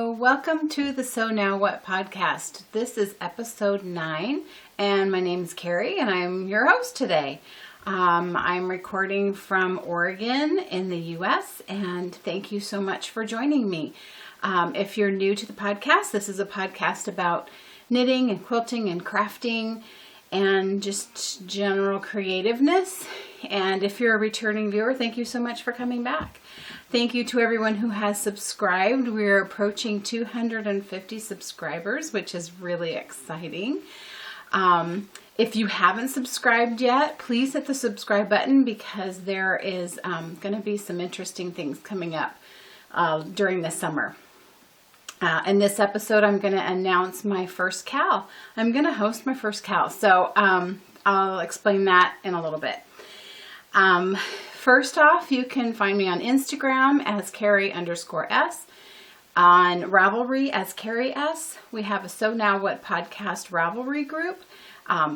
Hello, welcome to the Sew Now What podcast. This is episode 9 and my name is Carrie and I'm your host today. I'm recording from Oregon in the US and thank you so much for joining me. If you're new to the podcast, this is a podcast about knitting and quilting and crafting and just general creativeness. And if you're a returning viewer, thank you so much for coming back. Thank you to everyone who has subscribed. We're approaching 250 subscribers, which is really exciting. If you haven't subscribed yet, please hit the subscribe button because there is going to be some interesting things coming up during the summer. In this episode, I'm going to announce my first KAL. I'm going to host my first KAL, so I'll explain that in a little bit. First off, you can find me on Instagram as Carrie_S, on Ravelry as Carrie S. We have a Sew Now What podcast Ravelry group.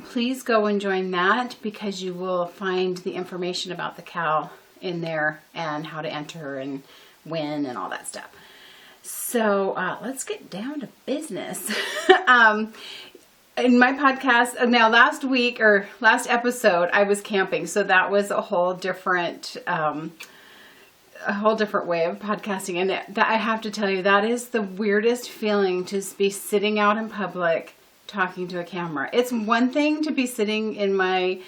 Please go and join that because you will find the information about the KAL in there and how to enter and win and all that stuff. So let's get down to business. In my podcast, now last episode, I was camping, so that was a whole different way of podcasting. And that I have to tell you, that is the weirdest feeling to be sitting out in public talking to a camera. It's one thing to be sitting in my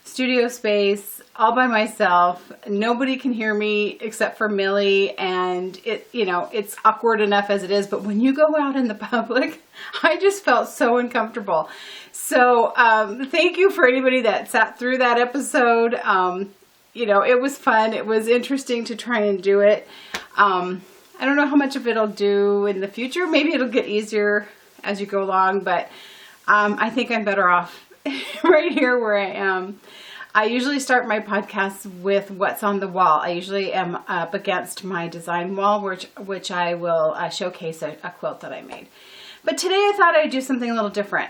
studio space all by myself. Nobody can hear me except for Millie, and it's awkward enough as it is, but when you go out in the public, I just felt so uncomfortable. So thank you for anybody that sat through that episode. It was fun. It was interesting to try and do it. I don't know how much of it'll do in the future. Maybe it'll get easier as you go along, but I think I'm better off right here where I am. I usually start my podcasts with what's on the wall. I usually am up against my design wall, which I will showcase a quilt that I made. But today I thought I'd do something a little different.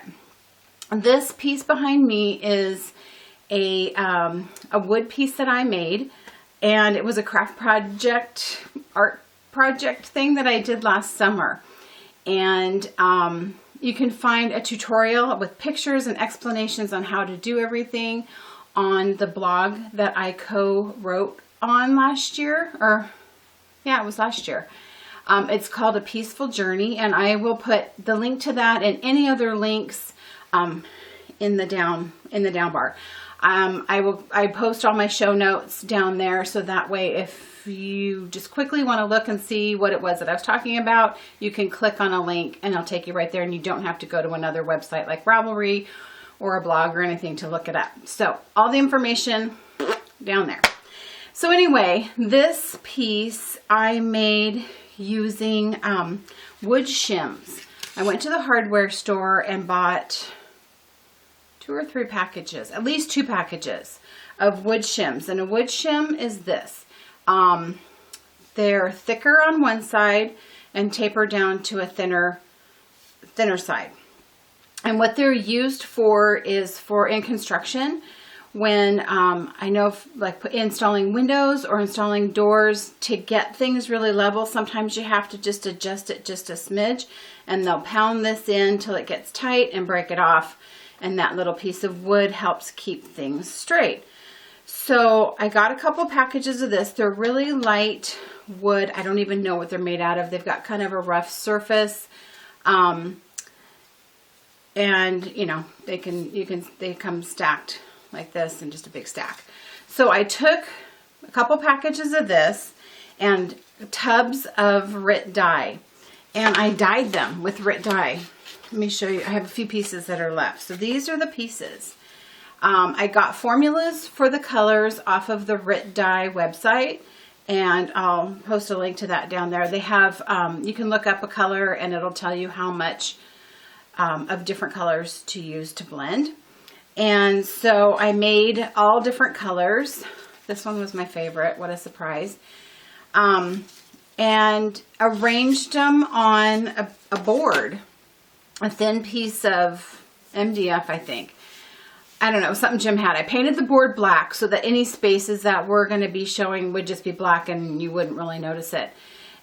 This piece behind me is a wood piece that I made, and it was a art project thing that I did last summer. And you can find a tutorial with pictures and explanations on how to do everything on the blog that I co-wrote on last year, it was last year. It's called A Peaceful Journey, and I will put the link to that and any other links in the down bar. I post all my show notes down there, so that way if you just quickly want to look and see what it was that I was talking about, you can click on a link and it'll take you right there, and you don't have to go to another website like Ravelry or a blog or anything to look it up. So all the information down there. So anyway, this piece I made using wood shims. I went to the hardware store and bought 2 or 3 packages, at least 2 packages of wood shims. And a wood shim is this. They're thicker on one side and taper down to a thinner side. And what they're used for is for in construction, when I know like installing windows or installing doors to get things really level. Sometimes you have to just adjust it just a smidge, and they'll pound this in till it gets tight and break it off. And that little piece of wood helps keep things straight. So I got a couple packages of this. They're really light wood. I don't even know what they're made out of. They've got kind of a rough surface. And they come stacked like this in just a big stack. So I took a couple packages of this and tubs of RIT dye, and I dyed them with RIT dye. Let me show you. I have a few pieces that are left. So these are the pieces. I got formulas for the colors off of the RIT dye website, and I'll post a link to that down there. They have, you can look up a color and it'll tell you how much of different colors to use to blend. And so I made all different colors. This one was my favorite. What a surprise. And arranged them on a board, a thin piece of MDF, I think. I don't know, something Jim had. I painted the board black so that any spaces that were going to be showing would just be black and you wouldn't really notice it.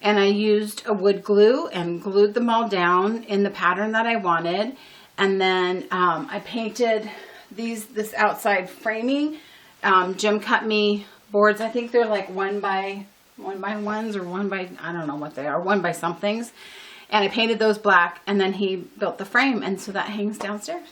and I used a wood glue and glued them all down in the pattern that I wanted. And then I painted this outside framing. Jim cut me boards. I think they're like 1x1s or 1x, I don't know what they are, 1x somethings. And I painted those black, and then he built the frame, and so that hangs downstairs.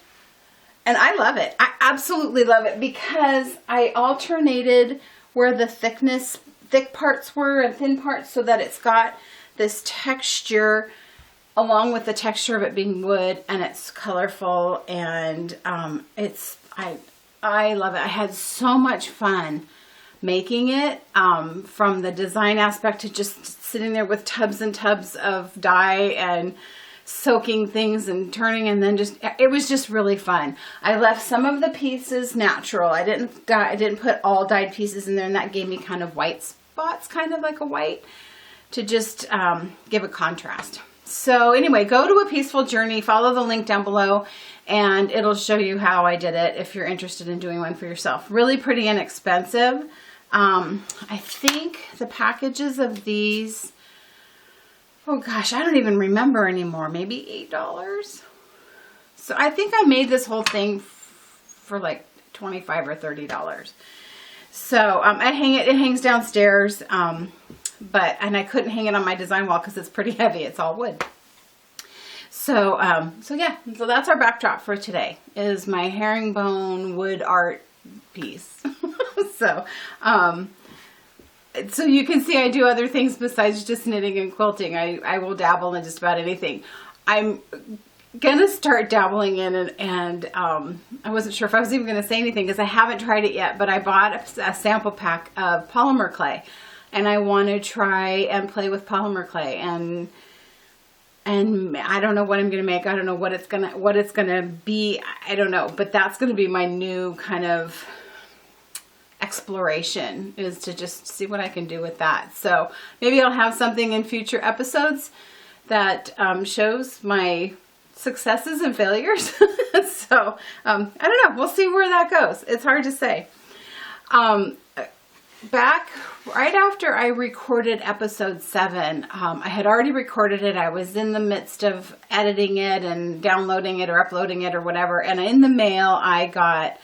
And I love it. I absolutely love it because I alternated where the thick parts were and thin parts so that it's got this texture along with the texture of it being wood, and it's colorful, and I love it. I had so much fun making it, from the design aspect to just sitting there with tubs and tubs of dye and soaking things and turning, and then it was just really fun. I left some of the pieces natural. I didn't put all dyed pieces in there, and that gave me kind of white spots, kind of like a white, to just give a contrast. So anyway, go to A Peaceful Journey, follow the link down below, and it'll show you how I did it if you're interested in doing one for yourself. Really pretty inexpensive. I think the packages of these, oh gosh, I don't even remember anymore. Maybe $8. So I think I made this whole thing for like $25 or $30. So it hangs downstairs, and I couldn't hang it on my design wall because it's pretty heavy. It's all wood. So yeah, so that's our backdrop for today, is my herringbone wood art piece. So you can see I do other things besides just knitting and quilting. I will dabble in just about anything. I'm gonna start dabbling in, and I wasn't sure if I was even gonna say anything because I haven't tried it yet, but I bought a sample pack of polymer clay, and I want to try and play with polymer clay, and I don't know what I'm gonna make. I don't know what it's gonna be. I don't know, but that's gonna be my new kind of exploration, is to just see what I can do with that. So maybe I'll have something in future episodes that shows my successes and failures. So I don't know, we'll see where that goes. It's hard to say. Back right after I recorded episode 7, I had already recorded it. I was in the midst of editing it and downloading it or uploading it or whatever, and in the mail I got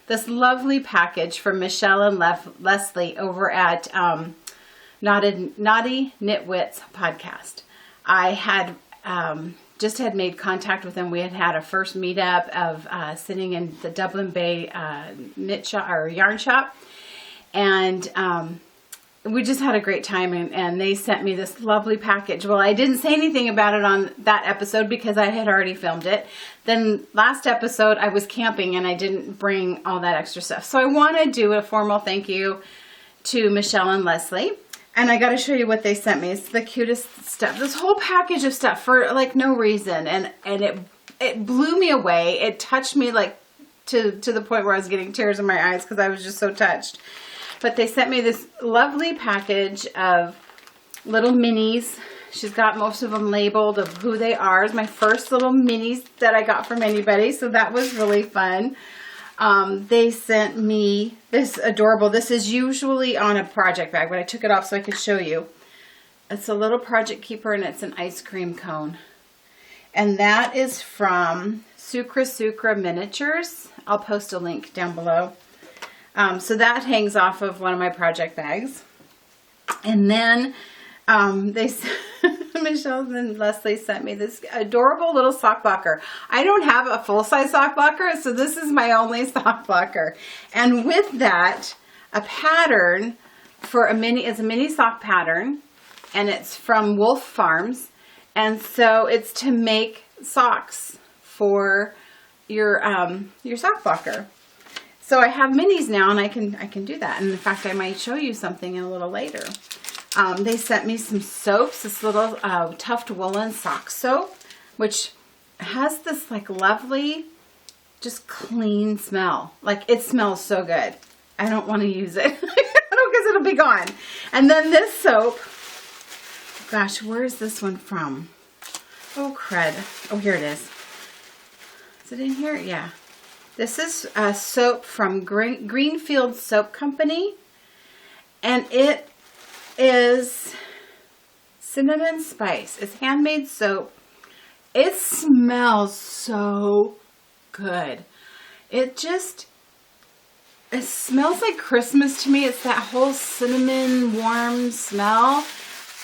this lovely package from Michelle and Leslie over at Knotty Knit Wits podcast. I had just had made contact with them. We had a first meetup of sitting in the Dublin Bay knit shop or yarn shop, and we just had a great time, and they sent me this lovely package. Well, I didn't say anything about it on that episode because I had already filmed it. Then last episode I was camping and I didn't bring all that extra stuff. So I want to do a formal thank you to Michelle and Leslie. And I got to show you what they sent me. It's the cutest stuff. This whole package of stuff for like no reason. And it blew me away. It touched me like to the point where I was getting tears in my eyes because I was just so touched. But they sent me this lovely package of little minis. She's got most of them labeled of who they are. It's my first little minis that I got from anybody, so that was really fun. They sent me this adorable, this is usually on a project bag, but I took it off so I could show you. It's a little project keeper, and it's an ice cream cone. And that is from Sucra Miniatures. I'll post a link down below. So that hangs off of one of my project bags. And then Michelle and Leslie sent me this adorable little sock blocker. I don't have a full-size sock blocker, so this is my only sock blocker. And with that, a pattern for it's a mini sock pattern, and it's from Wolf Farms. And so it's to make socks for your sock blocker. So I have minis now, and I can do that. And in fact, I might show you something a little later. They sent me some soaps, this little Tuft Woolen sock soap, which has this like lovely, just clean smell. Like, it smells so good. I don't want to use it because it'll be gone. And then this soap, gosh, where is this one from? Oh, crud. Oh, here it is. Is it in here? Yeah. This is a soap from Greenfield Soap Company, and it is cinnamon spice. It's handmade soap. It smells so good. It smells like Christmas to me. It's that whole cinnamon warm smell.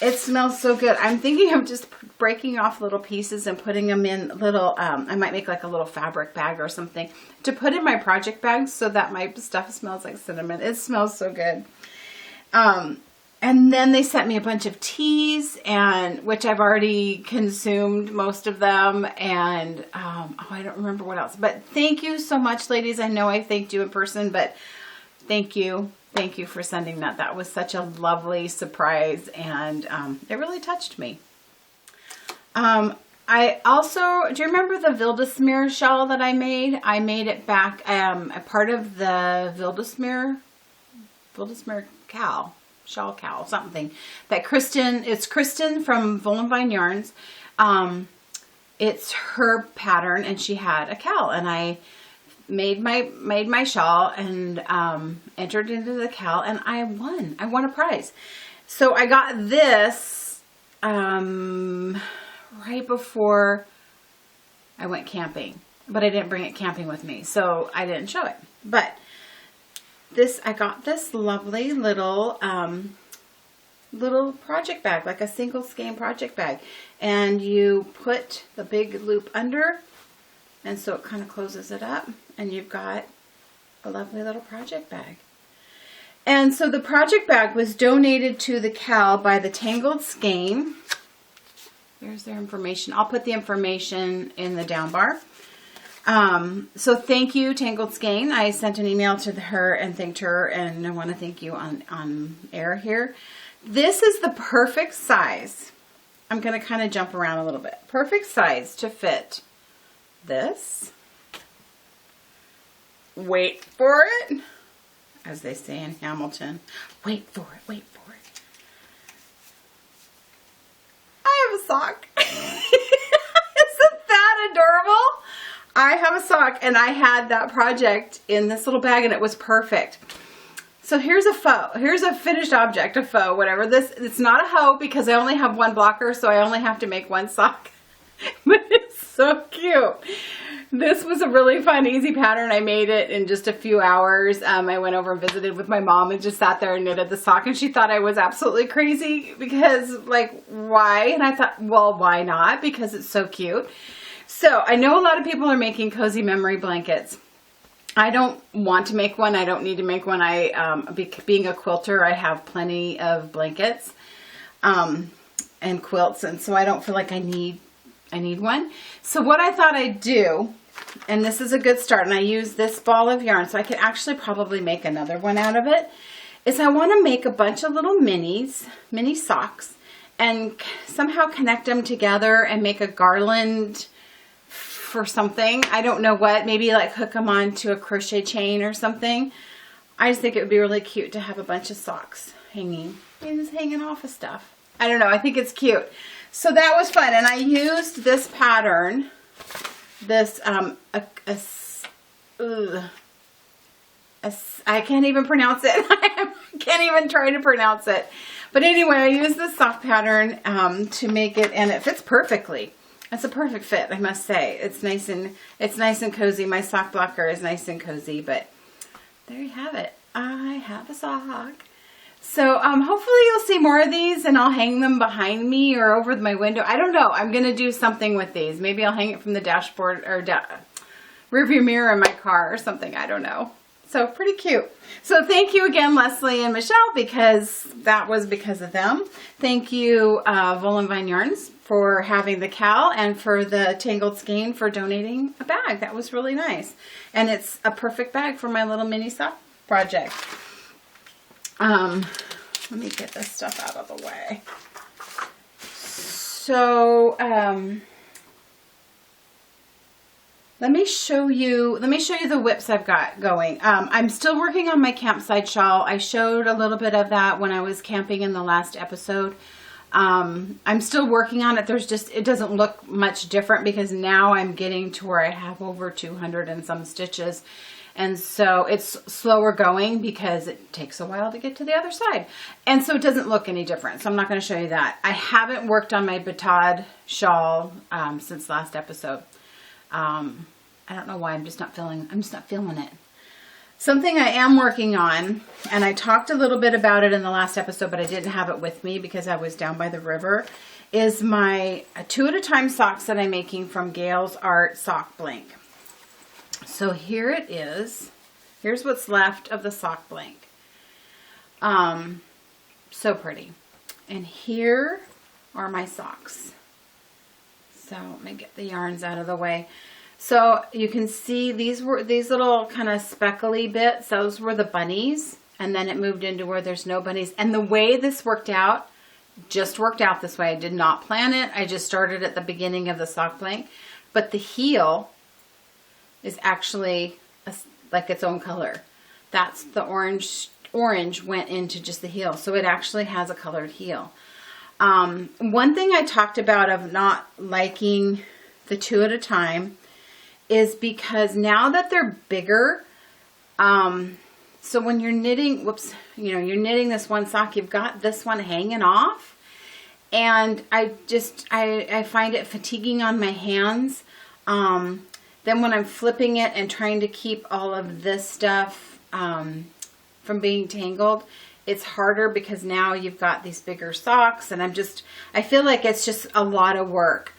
It smells so good. I'm thinking of just breaking off little pieces and putting them in little, I might make like a little fabric bag or something to put in my project bags so that my stuff smells like cinnamon. It smells so good. And then they sent me a bunch of teas, which I've already consumed most of them. And I don't remember what else. But thank you so much, ladies. I know I thanked you in person, but thank you. Thank you for sending that. That was such a lovely surprise, and it really touched me. I also, do you remember the Wildesmeer shawl that I made? I made it back, a part of the Wildesmeer KAL. Shawl KAL, something that it's Kristen from Vollenvine Yarns. It's her pattern, and she had a KAL, and I made my shawl and entered into the KAL, and I won a prize. So I got this right before I went camping, but I didn't bring it camping with me, so I didn't show it. But I got this lovely little project bag, like a single skein project bag, and you put the big loop under, and so it kind of closes it up, and you've got a lovely little project bag. And so the project bag was donated to the KAL by the Tangled Skein. There's their information. I'll put the information in the down bar. So thank you, Tangled Skein. I sent an email to her and thanked her, and I want to thank you on air here. This is the perfect size. I'm going to kind of jump around a little bit. Perfect size to fit this. Wait for it, as they say in Hamilton. Wait for it, wait for it. I have a sock. Isn't that adorable? I have a sock, and I had that project in this little bag, and it was perfect. So here's a faux. Here's a finished object, a faux, whatever. It's not a hoe because I only have one blocker, so I only have to make one sock. But it's so cute. This was a really fun, easy pattern. I made it in just a few hours. I went over and visited with my mom and just sat there and knitted the sock, and she thought I was absolutely crazy because, like, why? And I thought, well, why not? Because it's so cute. So I know a lot of people are making cozy memory blankets. I don't want to make one. I don't need to make one. Being a quilter, I have plenty of blankets and quilts, and so I don't feel like I need one. So what I thought I'd do, and this is a good start, and I use this ball of yarn, so I could actually probably make another one out of it, is I want to make a bunch of little mini socks, and somehow connect them together and make a garland for something. I don't know what, maybe like hook them onto a crochet chain or something. I just think it would be really cute to have a bunch of socks hanging off of stuff. I don't know, I think it's cute. So that was fun, and I used this pattern, this, I can't even pronounce it. I can't even try to pronounce it. But anyway, I used this sock pattern to make it, and it fits perfectly. It's a perfect fit, I must say. It's nice and cozy. My sock blocker is nice and cozy, but there you have it. I have a sock. So hopefully you'll see more of these, and I'll hang them behind me or over my window. I don't know. I'm going to do something with these. Maybe I'll hang it from the dashboard or rearview mirror in my car or something. I don't know. So pretty cute. So thank you again, Leslie and Michelle, because that was because of them. Thank you, Vollenvine Yarns, for having the KAL, and for the Tangled Skein for donating a bag. That was really nice. And it's a perfect bag for my little mini sock project. Let me get this stuff out of the way. So, let me show you the whips I've got going. I'm still working on my campsite shawl. I showed a little bit of that when I was camping in the last episode. I'm still working on it. It doesn't look much different because now I'm getting to where I have over 200 and some stitches. And so it's slower going because it takes a while to get to the other side. And so it doesn't look any different. So I'm not going to show you that. I haven't worked on my batad shawl since last episode. I don't know why. I'm just not feeling it. Something I am working on, and I talked a little bit about it in the last episode, but I didn't have it with me because I was down by the river, is my 2 at a time socks that I'm making from Gail's Art Sock Blank. So here it is. Here's what's left of the sock blank. So pretty. And here are my socks. So let me get the yarns out of the way. So you can see these little kind of speckly bits. Those were the bunnies. And then it moved into where there's no bunnies. And the way this worked out, just worked out this way. I did not plan it. I just started at the beginning of the sock blank. But the heel is actually like its own color. That's the orange went into just the heel. So it actually has a colored heel. One thing I talked about of not liking the 2 at a time is because now that they're bigger, so when you're knitting, you're knitting this one sock, you've got this one hanging off. And I find it fatiguing on my hands. Then when I'm flipping it and trying to keep all of this stuff from being tangled, it's harder because now you've got these bigger socks, and I feel like it's just a lot of work.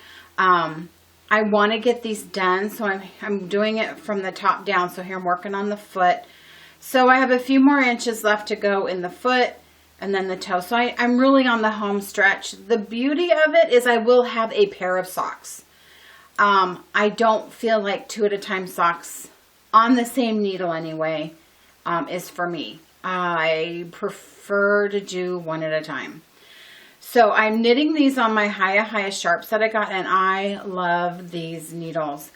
I want to get these done, so I'm doing it from the top down. So here I'm working on the foot. So I have a few more inches left to go in the foot and then the toe. So I'm really on the home stretch. The beauty of it is I will have a pair of socks. I don't feel like 2 at a time socks on the same needle anyway is for me. I prefer to do 1 at a time. So I'm knitting these on my Hiya Sharps that I got, and I love these needles.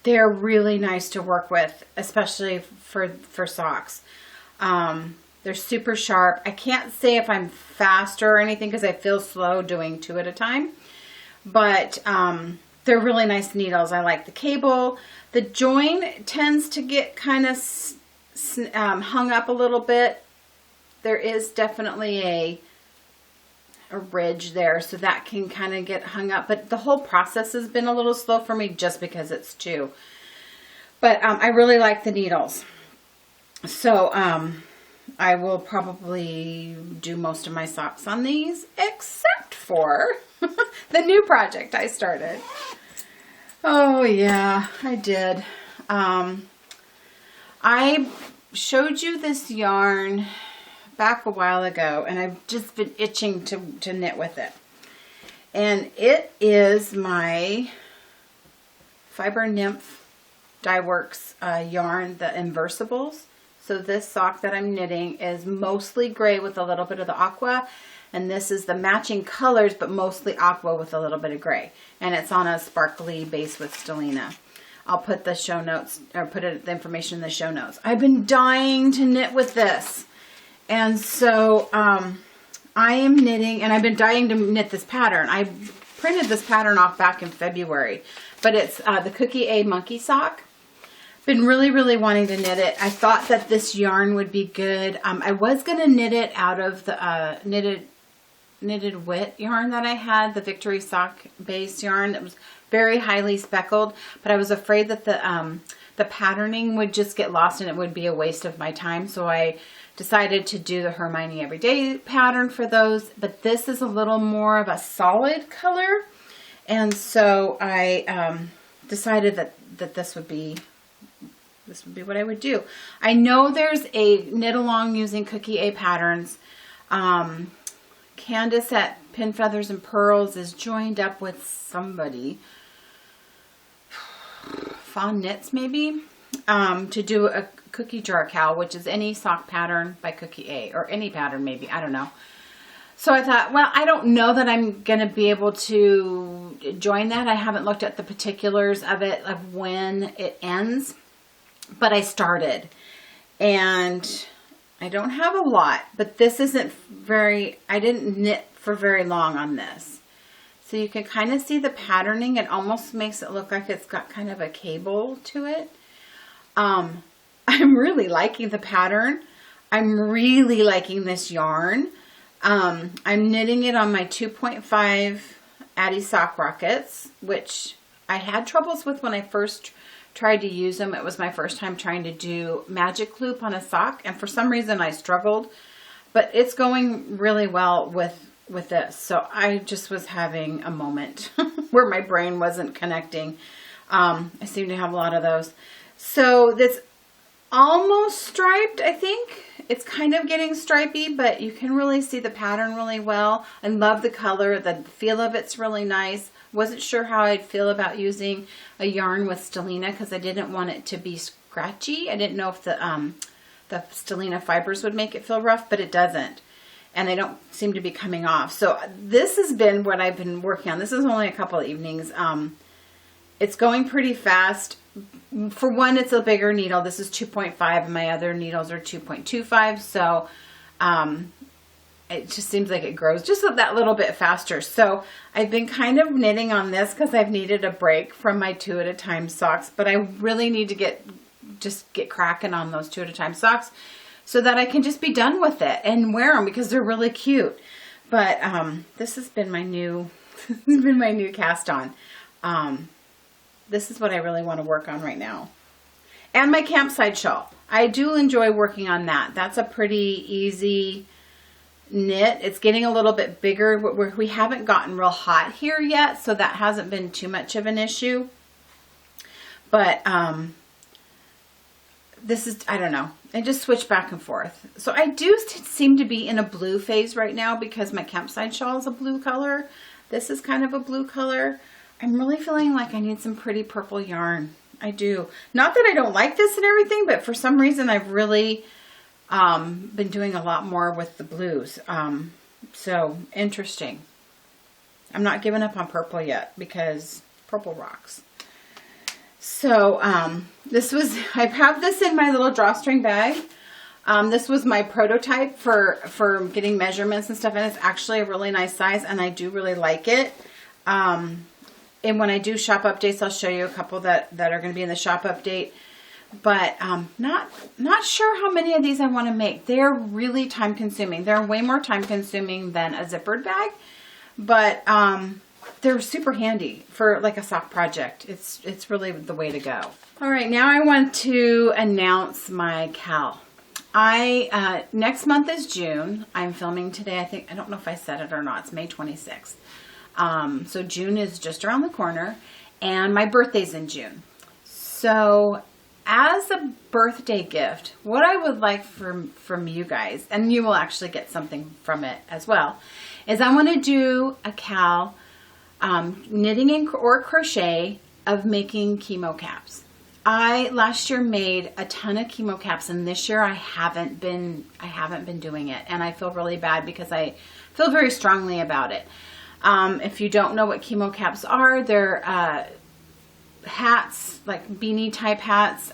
They're really nice to work with, especially for socks. They're super sharp. I can't say if I'm faster or anything because I feel slow doing 2 at a time. But they're really nice needles. I like the cable. The join tends to get kind of hung up a little bit. There is definitely a ridge there, so that can kind of get hung up. But the whole process has been a little slow for me just because it's 2. But I really like the needles. So I will probably do most of my socks on these, except for the new project I started. Oh yeah, I did. I showed you this yarn back a while ago, and I've just been itching to knit with it. And it is my Fiber Nymph Dye Works yarn, the Inversibles. So this sock that I'm knitting is mostly gray with a little bit of the aqua, and this is the matching colors, but mostly aqua with a little bit of gray. And it's on a sparkly base with Stellina. I'll put the show notes, or put the information in the show notes. I've been dying to knit with this. And so I am knitting, and I've been dying to knit this pattern. I printed this pattern off back in February, but it's the Cookie A Monkey Sock. Been really, really wanting to knit it. I thought that this yarn would be good. I was going to knit it out of the knitted Wit yarn that I had, the Victory Sock base yarn that was very highly speckled, but I was afraid that the patterning would just get lost and it would be a waste of my time. So I decided to do the Hermione Everyday pattern for those, but this is a little more of a solid color, and so I decided that this would be what I would do. I know there's a knit along using Cookie A patterns. Candace at Pin Feathers and Pearls is joined up with somebody, Fawn Knits maybe, to do a cookie jar KAL, which is any sock pattern by Cookie A, or any pattern maybe, I don't know. So I thought, well, I don't know that I'm going to be able to join that. I haven't looked at the particulars of it, of when it ends, but I started, and I don't have a lot, but this isn't very, I didn't knit for very long on this. So you can kind of see the patterning. It almost makes it look like it's got kind of a cable to it. I'm really liking the pattern. I'm really liking this yarn. I'm knitting it on my 2.5 Addy Sock Rockets, which I had troubles with when I first tried to use them. It was my first time trying to do magic loop on a sock, and for some reason I struggled, but it's going really well with this. So I just was having a moment where my brain wasn't connecting. I seem to have a lot of those. So that's almost striped, I think. It's kind of getting stripy, but you can really see the pattern really well. I love the color. The feel of it's really nice. Wasn't sure how I'd feel about using a yarn with stellina because I didn't want it to be scratchy. I didn't know if the stellina fibers would make it feel rough, but it doesn't. And they don't seem to be coming off. So this has been what I've been working on. This is only a couple of evenings. It's going pretty fast. For one, it's a bigger needle. This is 2.5 and my other needles are 2.25. So it just seems like it grows just that little bit faster. So I've been kind of knitting on this because I've needed a break from my 2 at a time socks, but I really need to get cracking on those 2 at a time socks so that I can just be done with it and wear them because they're really cute. But this has been my new cast on. This is what I really want to work on right now. And my campsite shawl. I do enjoy working on that. That's a pretty easy knit. It's getting a little bit bigger. We haven't gotten real hot here yet, so that hasn't been too much of an issue. But this is, I don't know. I just switch back and forth. So I do seem to be in a blue phase right now because my campsite shawl is a blue color. This is kind of a blue color. I'm really feeling like I need some pretty purple yarn. I do. Not that I don't like this and everything, but for some reason I've really been doing a lot more with the blues. So interesting. I'm not giving up on purple yet because purple rocks. So I have this in my little drawstring bag. This was my prototype for getting measurements and stuff, and it's actually a really nice size, and I do really like it. And when I do shop updates, I'll show you a couple that are going to be in the shop update. But not sure how many of these I want to make. They're really time consuming. They're way more time consuming than a zippered bag, but they're super handy for like a sock project. It's really the way to go. All right, now I want to announce my KAL. Next month is June. I'm filming today. I don't know if I said it or not. It's May 26th. So June is just around the corner, and my birthday's in June. So as a birthday gift, what I would like from you guys, and you will actually get something from it as well, is I want to do a KAL knitting or crochet of making chemo caps. I last year made a ton of chemo caps, and this year I haven't been doing it, and I feel really bad because I feel very strongly about it. If you don't know what chemo caps are, they're hats, like beanie type hats,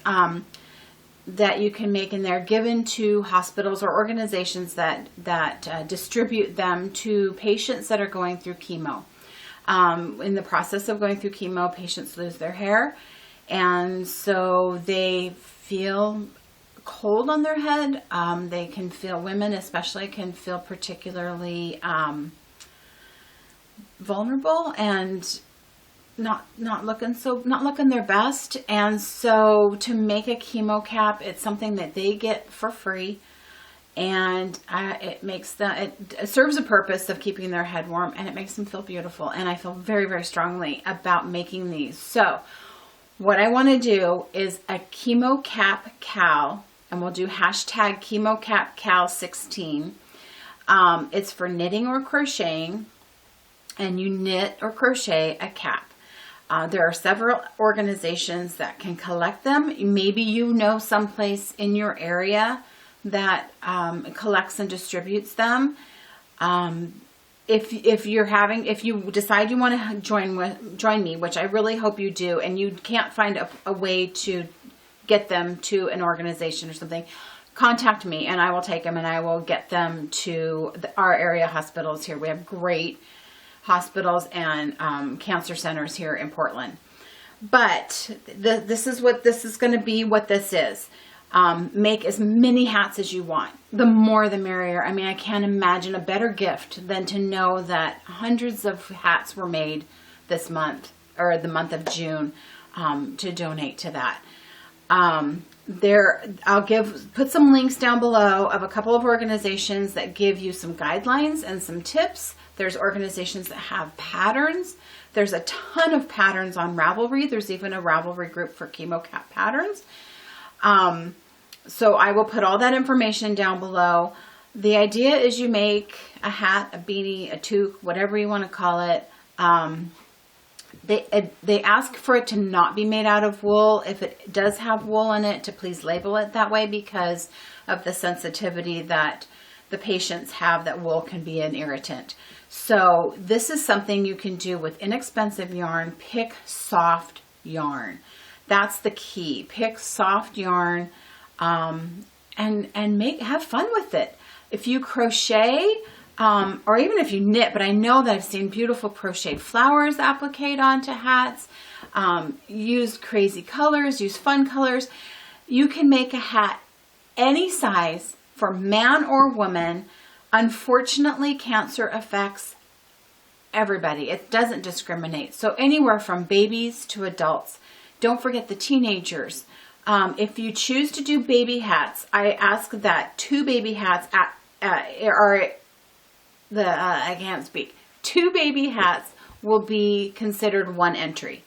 that you can make, and they're given to hospitals or organizations that distribute them to patients that are going through chemo. In the process of going through chemo, patients lose their hair, and so they feel cold on their head. They can feel, women especially can feel particularly vulnerable and not looking their best. And so to make a chemo cap, it's something that they get for free, and it serves a purpose of keeping their head warm, and it makes them feel beautiful. And I feel very, very strongly about making these. So what I want to do is a chemo cap KAL, and we'll do hashtag chemo cap KAL 16. It's for knitting or crocheting, and you knit or crochet a cap. There are several organizations that can collect them. Maybe you know someplace in your area that collects and distributes them. If you decide you want to join me, which I really hope you do, and you can't find a way to get them to an organization or something, contact me and I will take them and I will get them to our area hospitals here. We have great hospitals and cancer centers here in Portland. But this is what this is going to be, what this is. Make as many hats as you want. The more the merrier. I mean, I can't imagine a better gift than to know that hundreds of hats were made this month, or the month of June, to donate to that. I'll put some links down below of a couple of organizations that give you some guidelines and some tips. There's organizations that have patterns. There's a ton of patterns on Ravelry. There's even a Ravelry group for Chemo Cat patterns. So I will put all that information down below. The idea is you make a hat, a beanie, a toque, whatever you want to call it. They ask for it to not be made out of wool. If it does have wool in it, to please label it that way, because of the sensitivity that the patients have, that wool can be an irritant. So this is something you can do with inexpensive yarn. Pick soft yarn. That's the key. Pick soft yarn, and have fun with it. If you crochet, or even if you knit, but I know that I've seen beautiful crocheted flowers appliqued onto hats. Use crazy colors, use fun colors. You can make a hat any size for man or woman. Unfortunately, cancer affects everybody. It doesn't discriminate. So anywhere from babies to adults. Don't forget the teenagers. If you choose to do baby hats, I ask that 2 baby hats I can't speak. 2 baby hats will be considered 1 entry.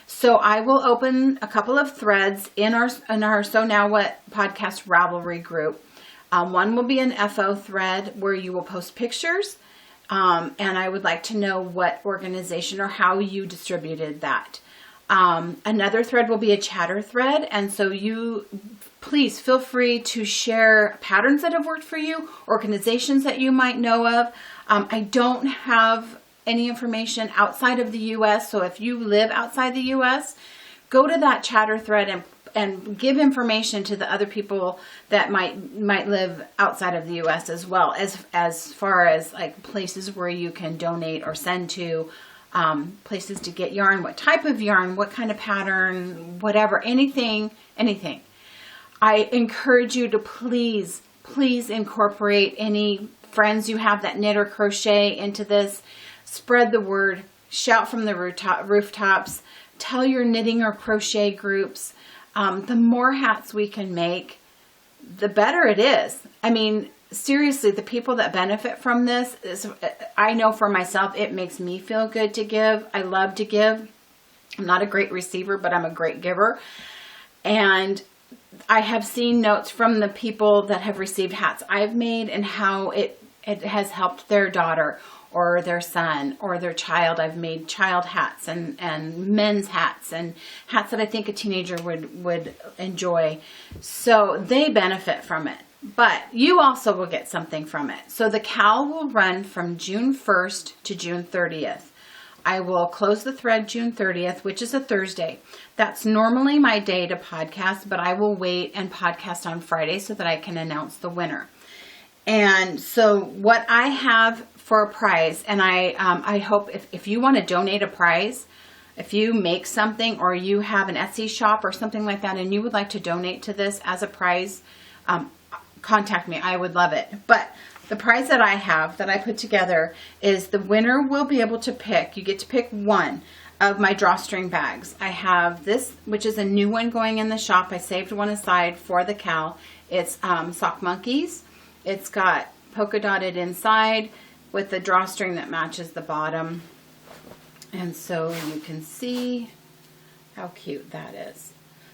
So I will open a couple of threads in our Sew Now What podcast Ravelry group. One will be an FO thread where you will post pictures, and I would like to know what organization or how you distributed that. Another thread will be a chatter thread, and so you please feel free to share patterns that have worked for you, organizations that you might know of. I don't have any information outside of the U.S., so if you live outside the U.S., go to that chatter thread and give information to the other people that might live outside of the U.S. as well, as far as like places where you can donate or send to, places to get yarn, what type of yarn, what kind of pattern, whatever, anything. I encourage you to please incorporate any friends you have that knit or crochet into this. Spread the word, shout from the rooftops, tell your knitting or crochet groups. The more hats we can make, the better it is. I mean, seriously, the people that benefit from this, I know for myself, it makes me feel good to give. I love to give. I'm not a great receiver, but I'm a great giver. And I have seen notes from the people that have received hats I've made and how it has helped their daughter or their son or their child. I've made child hats and men's hats and hats that I think a teenager would enjoy. So they benefit from it. But you also will get something from it. So the KAL will run from June 1st to June 30th. I will close the thread June 30th, which is a Thursday. That's normally my day to podcast, but I will wait and podcast on Friday so that I can announce the winner. And so what I have for a prize, and I hope if you want to donate a prize, if you make something or you have an Etsy shop or something like that and you would like to donate to this as a prize, contact me. I would love it. But the prize that I have that I put together is the winner will be able to pick. You get to pick one of my drawstring bags. I have this, which is a new one going in the shop. I saved one aside for the KAL. It's Sock Monkeys. It's got polka dotted inside with the drawstring that matches the bottom. And so you can see how cute that is.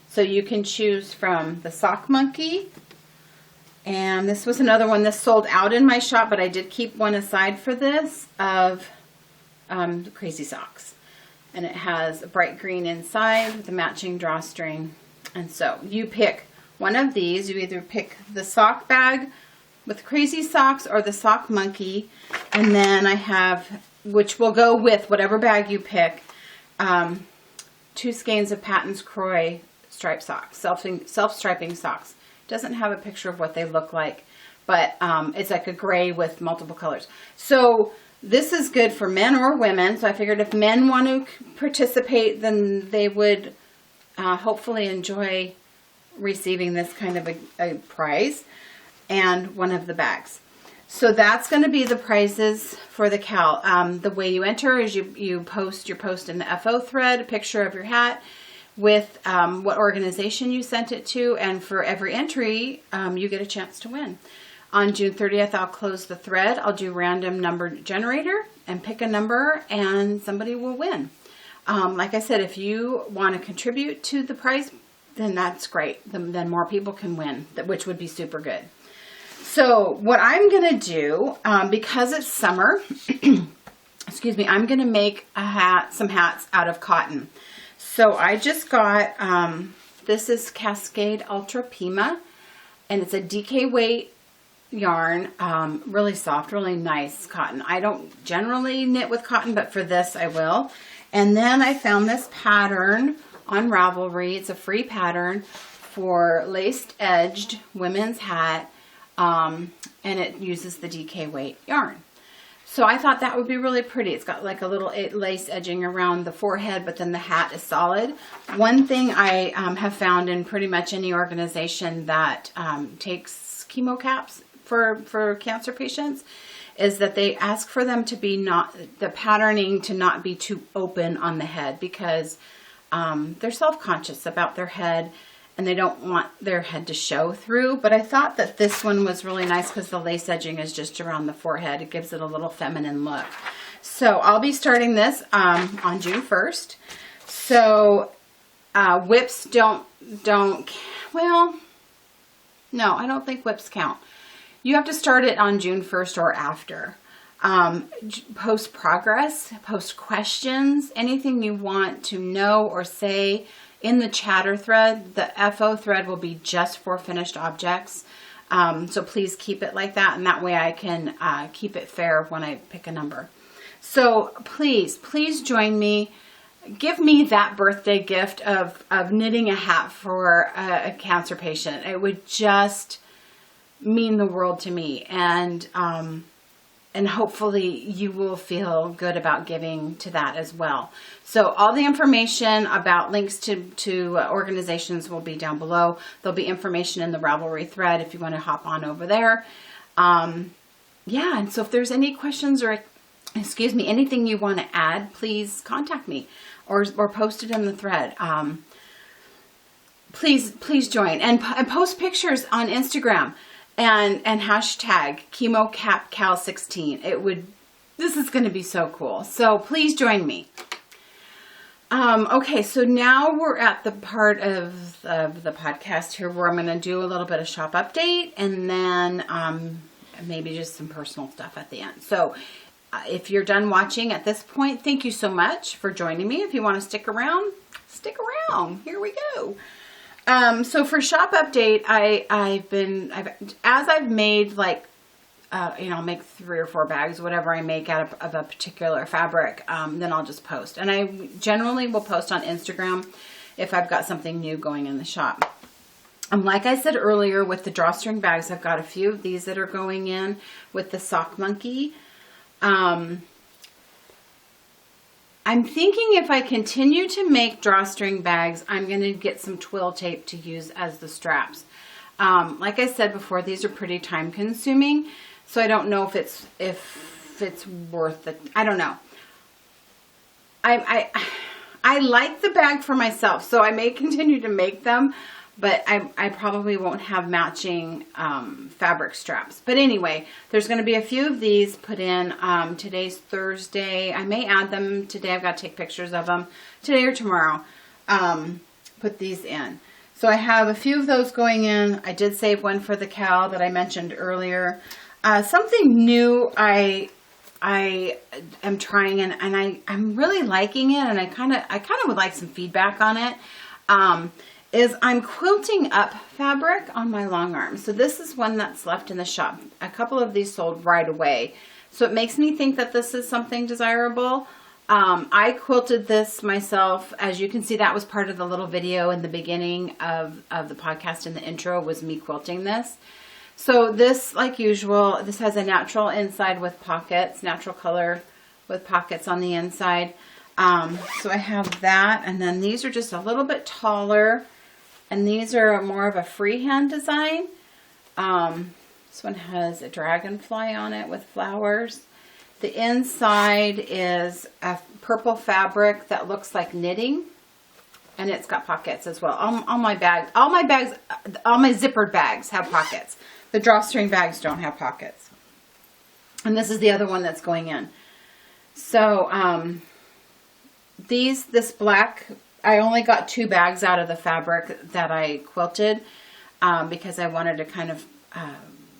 So you can choose from the Sock Monkey. And this was another one. This sold out in my shop, but I did keep one aside for this of Crazy Socks. And it has a bright green inside with the matching drawstring. And so you pick one of these. You either pick the sock bag with Crazy Socks or the Sock Monkey. And then I have, which will go with whatever bag you pick, 2 skeins of Patton's Croy striped socks, self-striping socks. Doesn't have a picture of what they look like, but it's like a gray with multiple colors. So This is good for men or women. So I figured if men want to participate, then they would hopefully enjoy receiving this kind of a prize and one of the bags. So that's going to be the prizes for the KAL. The way you enter is you post in the FO thread a picture of your hat with what organization you sent it to, and for every entry you get a chance to win. On June 30th, I'll close the thread. I'll do random number generator and pick a number, and somebody will win. Like I said, if you want to contribute to the prize, then that's great. Then more people can win, which would be super good. So what I'm going to do, because it's summer, excuse me, I'm going to make some hats out of cotton. So I just got, this is Cascade Ultra Pima, and it's a DK weight yarn, really soft, really nice cotton. I don't generally knit with cotton, but for this I will. And then I found this pattern on Ravelry. It's a free pattern for laced edged women's hat, and it uses the DK weight yarn. So I thought that would be really pretty. It's got like a little lace edging around the forehead, but then the hat is solid. One thing I have found in pretty much any organization that takes chemo caps for cancer patients is that they ask for them to be the patterning to not be too open on the head, because they're self-conscious about their head and they don't want their head to show through. But I thought that this one was really nice because the lace edging is just around the forehead. It gives it a little feminine look. So I'll be starting this on June 1st. So whips don't, well, no, I don't think whips count. You have to start it on June 1st or after. Post progress, post questions, anything you want to know or say in the chatter thread. The FO thread will be just for finished objects. So please keep it like that, and that way I can keep it fair when I pick a number. So please join me. Give me that birthday gift of knitting a hat for a cancer patient. It would just mean the world to me, and hopefully you will feel good about giving to that as well. So all the information about links to organizations will be down below. There'll be information in the Ravelry thread if you want to hop on over there. Yeah, and so if there's any questions or, excuse me, anything you want to add, please contact me or post it in the thread. Please join and post pictures on Instagram. And hashtag ChemoCapCal16. This is going to be so cool. So please join me. Okay, so now we're at the part of the podcast here where I'm going to do a little bit of shop update, and then maybe just some personal stuff at the end. So if you're done watching at this point, thank you so much for joining me. If you want to stick around, stick around. Here we go. So for shop update, I've made like, I'll make 3 or 4 bags, whatever I make out of a particular fabric, then I'll just post. And I generally will post on Instagram if I've got something new going in the shop. Like I said earlier, with the drawstring bags, I've got a few of these that are going in with the sock monkey. I'm thinking if I continue to make drawstring bags, I'm going to get some twill tape to use as the straps. Like I said before, these are pretty time consuming, so I don't know if it's worth it. I don't know. I like the bag for myself, so I may continue to make them, but I probably won't have matching fabric straps. But anyway, there's going to be a few of these put in. Today's Thursday. I may add them today. I've got to take pictures of them today or tomorrow. Put these in. So I have a few of those going in. I did save one for the KAL that I mentioned earlier. Something new I am trying, and I'm really liking it, and I kind of would like some feedback on it. Is I'm quilting up fabric on my long arm. So this is one that's left in the shop. A couple of these sold right away. So it makes me think that this is something desirable. I quilted this myself. As you can see, that was part of the little video in the beginning of the podcast. In the intro was me quilting this. So this, like usual, this has a natural inside with pockets, natural color with pockets on the inside. So I have that, and then these are just a little bit taller, and these are more of a freehand design. This one has a dragonfly on it with flowers. The inside is a purple fabric that looks like knitting, and it's got pockets as well. All my zippered bags have pockets. The drawstring bags don't have pockets. And this is the other one that's going in. So, this black, I only got 2 bags out of the fabric that I quilted, because I wanted to kind of,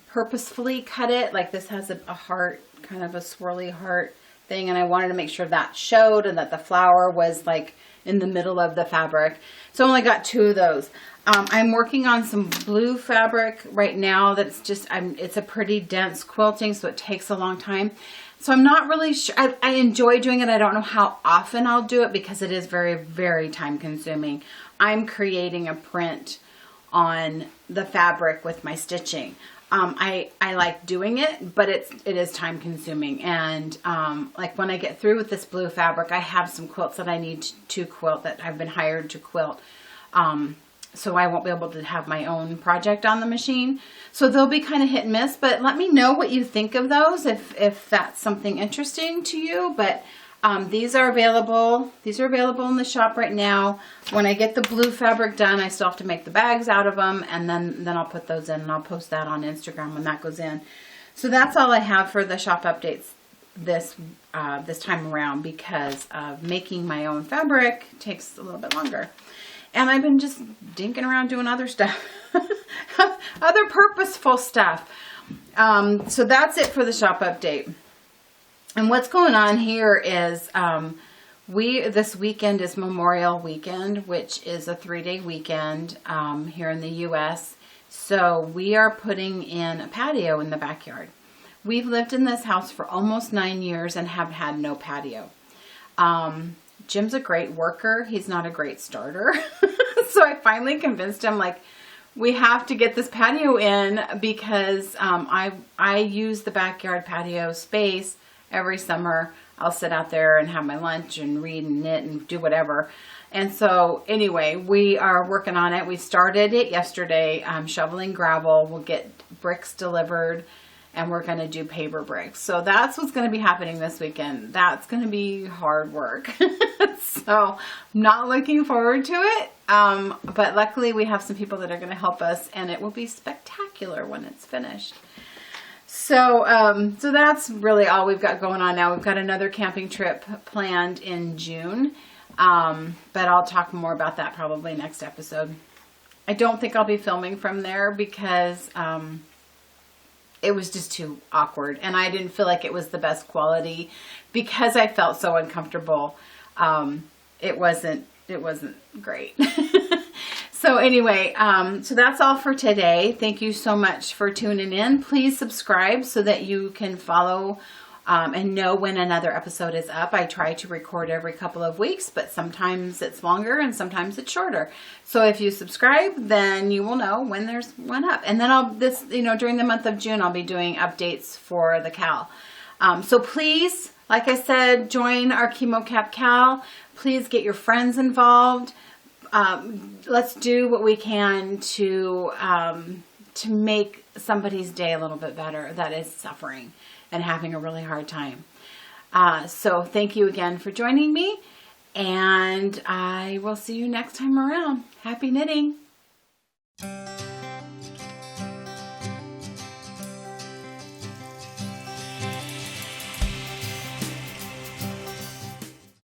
purposefully cut it. Like this has a heart, kind of a swirly heart thing, and I wanted to make sure that showed and that the flower was like in the middle of the fabric. So I only got 2 of those. I'm working on some blue fabric right now that's just, it's a pretty dense quilting, so it takes a long time. So I'm not really sure. I enjoy doing it. I don't know how often I'll do it because it is very, very time consuming. I'm creating a print on the fabric with my stitching. I like doing it, but it is time consuming. And like when I get through with this blue fabric, I have some quilts that I need to quilt that I've been hired to quilt. So I won't be able to have my own project on the machine. So they'll be kind of hit and miss, but let me know what you think of those if that's something interesting to you. But these are available. These are available in the shop right now. When I get the blue fabric done, I still have to make the bags out of them, and then I'll put those in, and I'll post that on Instagram when that goes in. So that's all I have for the shop updates this time around, because making my own fabric takes a little bit longer. And I've been just dinking around doing other stuff, other purposeful stuff. So that's it for the shop update. And what's going on here is this weekend is Memorial Weekend, which is a 3-day weekend here in the U.S. So we are putting in a patio in the backyard. We've lived in this house for almost 9 years and have had no patio. Jim's a great worker. He's not a great starter. So I finally convinced him, like, we have to get this patio in because I use the backyard patio space every summer. I'll sit out there and have my lunch and read and knit and do whatever. And so anyway, we are working on it. We started it yesterday, shoveling gravel. We'll get bricks delivered, and we're going to do paper bricks. So that's what's going to be happening this weekend. That's going to be hard work. So I'm not looking forward to it. But luckily we have some people that are going to help us, and it will be spectacular when it's finished. So, so that's really all we've got going on now. We've got another camping trip planned in June. But I'll talk more about that probably next episode. I don't think I'll be filming from there because, it was just too awkward, and I didn't feel like it was the best quality because I felt so uncomfortable. It wasn't great. So anyway, so that's all for today. Thank you so much for tuning in. Please subscribe so that you can follow and know when another episode is up. I try to record every couple of weeks, but sometimes it's longer and sometimes it's shorter. So if you subscribe, then you will know when there's one up. And then during the month of June, I'll be doing updates for the KAL. So please, like I said, join our Chemo Cap KAL. Please get your friends involved. Let's do what we can to make somebody's day a little bit better that is suffering and having a really hard time. So thank you again for joining me, and I will see you next time around. Happy knitting!